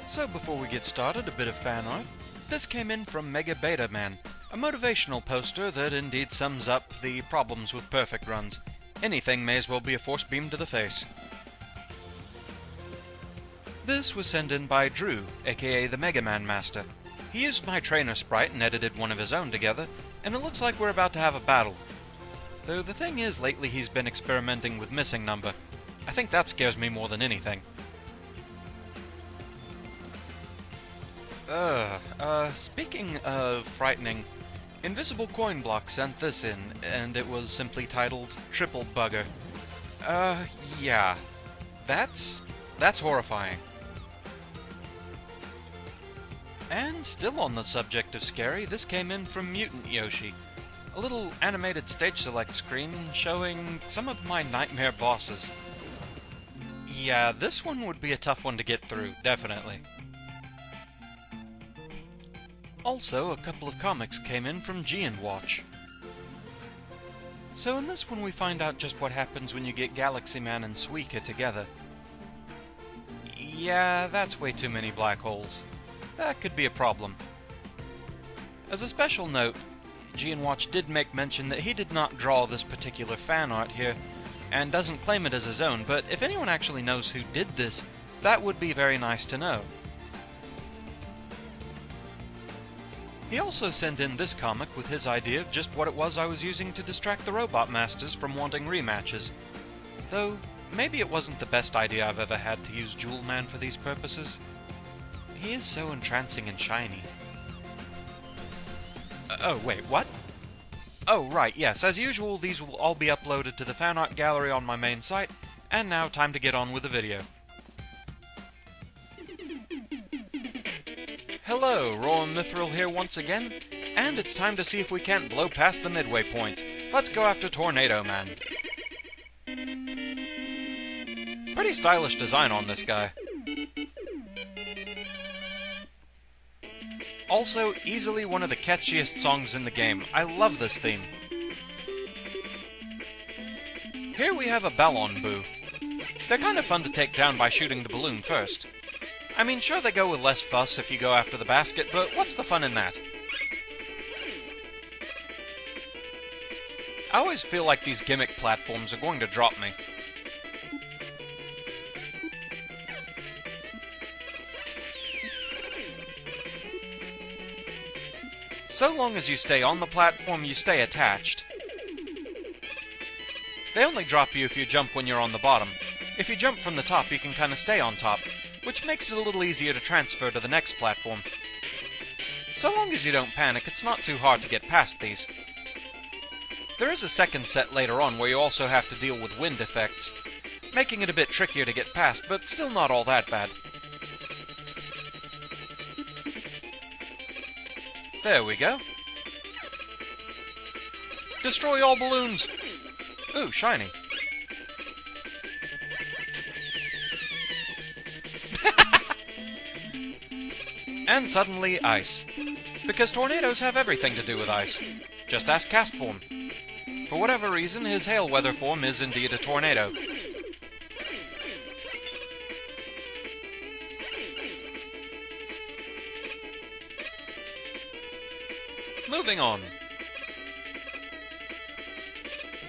So before we get started, a bit of fan art. This came in from Mega Beta Man, a motivational poster that indeed sums up the problems with perfect runs. Anything may as well be a force beam to the face. This was sent in by Drew, aka the Mega Man Master. He used my trainer sprite and edited one of his own together, and it looks like we're about to have a battle. Though the thing is, lately he's been experimenting with missing number. I think that scares me more than anything. Speaking of frightening, Invisible Coin Block sent this in, and it was simply titled Triple Bugger. Yeah. That's horrifying. And still on the subject of scary, this came in from Mutant Yoshi. A little animated stage select screen showing some of my nightmare bosses. Yeah, this one would be a tough one to get through, definitely. Also, a couple of comics came in from Watch. So in this one we find out just what happens when you get Galaxy Man and Suika together. Yeah, that's way too many black holes. That could be a problem. As a special note, Watch did make mention that he did not draw this particular fan art here, and doesn't claim it as his own, but if anyone actually knows who did this, that would be very nice to know. He also sent in this comic with his idea of just what it was I was using to distract the Robot Masters from wanting rematches. Though, maybe it wasn't the best idea I've ever had to use Jewel Man for these purposes. He is so entrancing and shiny. Oh, wait, what? Oh, right, yes, as usual, these will all be uploaded to the fan art gallery on my main site, and now time to get on with the video. Hello, Roar Mithril here once again, and it's time to see if we can't blow past the midway point. Let's go after Tornado Man. Pretty stylish design on this guy. Also, easily one of the catchiest songs in the game. I love this theme. Here we have a Ballon Boo. They're kind of fun to take down by shooting the balloon first. I mean, sure they go with less fuss if you go after the basket, but what's the fun in that? I always feel like these gimmick platforms are going to drop me. So long as you stay on the platform, you stay attached. They only drop you if you jump when you're on the bottom. If you jump from the top, you can kind of stay on top, which makes it a little easier to transfer to the next platform. So long as you don't panic, it's not too hard to get past these. There is a second set later on where you also have to deal with wind effects, making it a bit trickier to get past, but still not all that bad. There we go. Destroy all balloons! Ooh, shiny. And suddenly, ice. Because tornadoes have everything to do with ice. Just ask Castform. For whatever reason, his hail weather form is indeed a tornado. Moving on.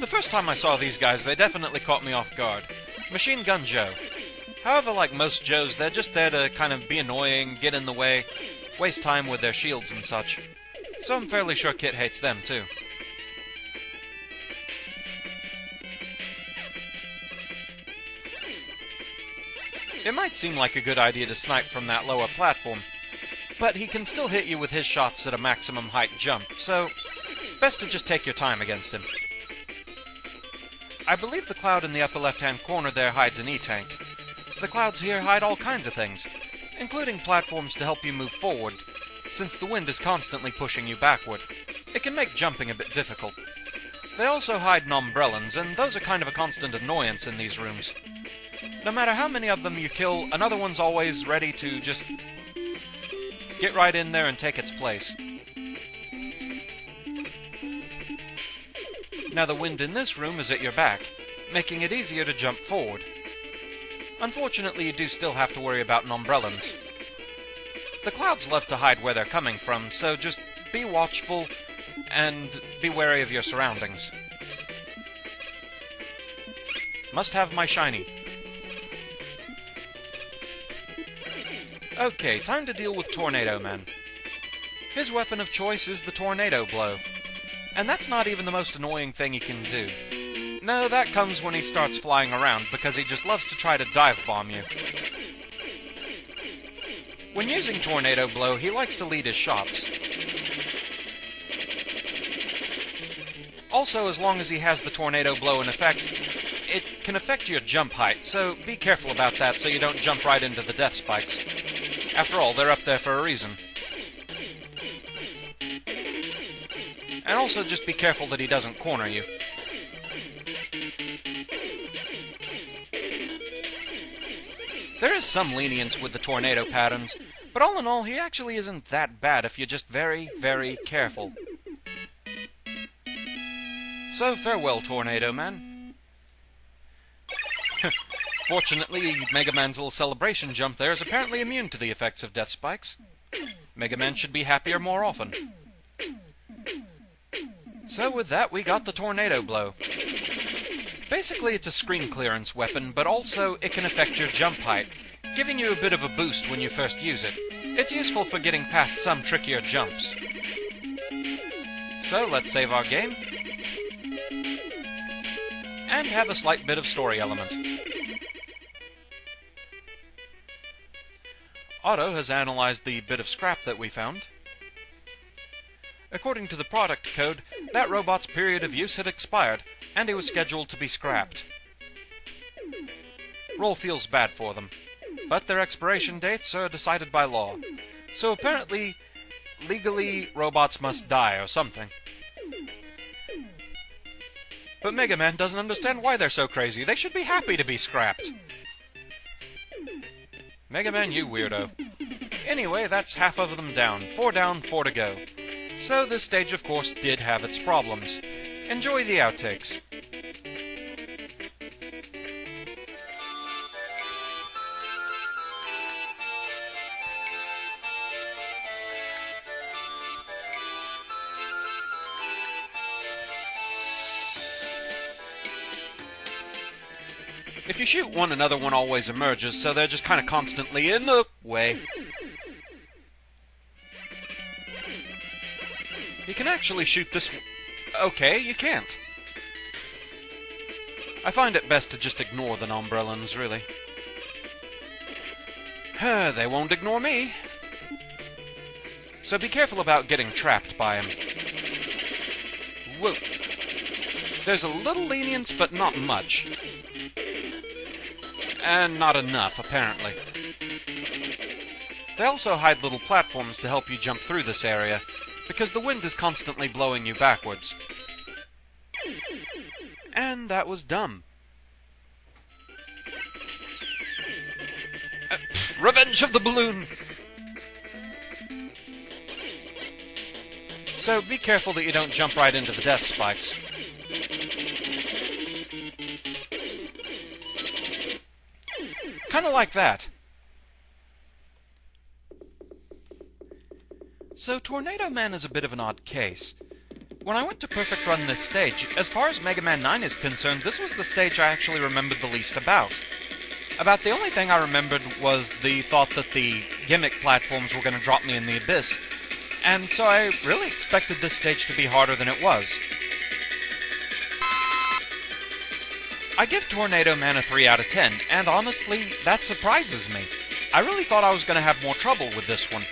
The first time I saw these guys, they definitely caught me off guard. Machine Gun Joe. However, like most Joes, they're just there to kind of be annoying, get in the way, waste time with their shields and such. So I'm fairly sure Kit hates them too. It might seem like a good idea to snipe from that lower platform, but he can still hit you with his shots at a maximum height jump, so best to just take your time against him. I believe the cloud in the upper left-hand corner there hides an E-tank. The clouds here hide all kinds of things, including platforms to help you move forward, since the wind is constantly pushing you backward. It can make jumping a bit difficult. They also hide nombrellans, and those are kind of a constant annoyance in these rooms. No matter how many of them you kill, another one's always ready to just get right in there and take its place. Now the wind in this room is at your back, making it easier to jump forward. Unfortunately, you do still have to worry about nombrellans. The clouds love to hide where they're coming from, so just be watchful and be wary of your surroundings. Must have my shiny. Okay, time to deal with Tornado Man. His weapon of choice is the Tornado Blow. And that's not even the most annoying thing he can do. No, that comes when he starts flying around, because he just loves to try to dive bomb you. When using Tornado Blow, he likes to lead his shots. Also, as long as he has the Tornado Blow in effect, it can affect your jump height, so be careful about that so you don't jump right into the death spikes. After all, they're up there for a reason. And also just be careful that he doesn't corner you. There is some lenience with the tornado patterns, but all in all, he actually isn't that bad if you're just very, very careful. So, farewell, Tornado Man. Fortunately, Mega Man's little celebration jump there is apparently immune to the effects of death spikes. Mega Man should be happier more often. So with that, we got the Tornado Blow. Basically, it's a screen clearance weapon, but also it can affect your jump height, giving you a bit of a boost when you first use it. It's useful for getting past some trickier jumps. So, let's save our game. And have a slight bit of story element. Otto has analyzed the bit of scrap that we found. According to the product code, that robot's period of use had expired, and he was scheduled to be scrapped. Roll feels bad for them, but their expiration dates are decided by law. So apparently, legally, robots must die or something. But Mega Man doesn't understand why they're so crazy. They should be happy to be scrapped. Mega Man, you weirdo. Anyway, that's half of them down. 4 down, 4 to go. So this stage, of course, did have its problems. Enjoy the outtakes. If you shoot one, another one always emerges, so they're just kind of constantly in the way. You can actually shoot this... Okay, you can't. I find it best to just ignore the Nombrellans, really. They won't ignore me. So be careful about getting trapped by him. Whoa. There's a little lenience, but not much. And not enough, apparently. They also hide little platforms to help you jump through this area, because the wind is constantly blowing you backwards. And that was dumb. Revenge of the Balloon! So be careful that you don't jump right into the death spikes. Kinda like that. So Tornado Man is a bit of an odd case. When I went to Perfect Run this stage, as far as Mega Man 9 is concerned, this was the stage I actually remembered the least about. About the only thing I remembered was the thought that the gimmick platforms were going to drop me in the abyss, and so I really expected this stage to be harder than it was. I give Tornado Man a 3 out of 10, and honestly, that surprises me. I really thought I was going to have more trouble with this one.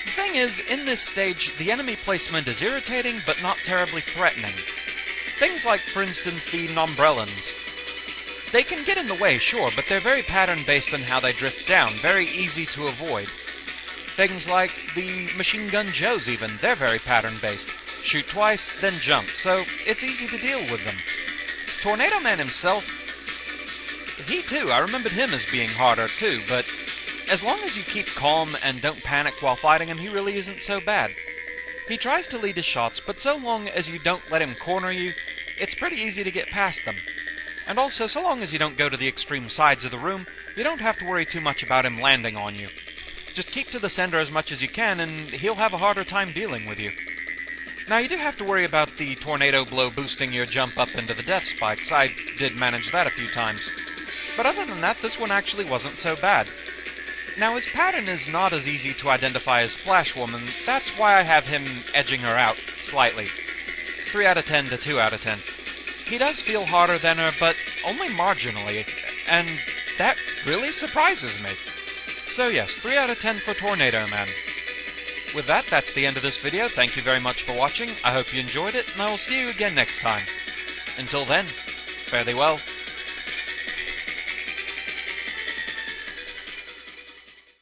The thing is, in this stage, the enemy placement is irritating, but not terribly threatening. Things like, for instance, the Nombrellans. They can get in the way, sure, but they're very pattern-based in how they drift down, very easy to avoid. Things like the Machine Gun Joes, even, they're very pattern-based. Shoot twice, then jump, so it's easy to deal with them. Tornado Man himself, he too, I remembered him as being harder too, but as long as you keep calm and don't panic while fighting him, he really isn't so bad. He tries to lead his shots, but so long as you don't let him corner you, it's pretty easy to get past them. And also, so long as you don't go to the extreme sides of the room, you don't have to worry too much about him landing on you. Just keep to the center as much as you can, and he'll have a harder time dealing with you. Now, you do have to worry about the tornado blow boosting your jump up into the death spikes. I did manage that a few times. But other than that, this one actually wasn't so bad. Now, his pattern is not as easy to identify as Splash Woman. That's why I have him edging her out slightly. 3 out of 10 to 2 out of 10. He does feel harder than her, but only marginally, and that really surprises me. So yes, 3 out of 10 for Tornado Man. With that, that's the end of this video. Thank you very much for watching. I hope you enjoyed it, and I will see you again next time. Until then, fare thee well.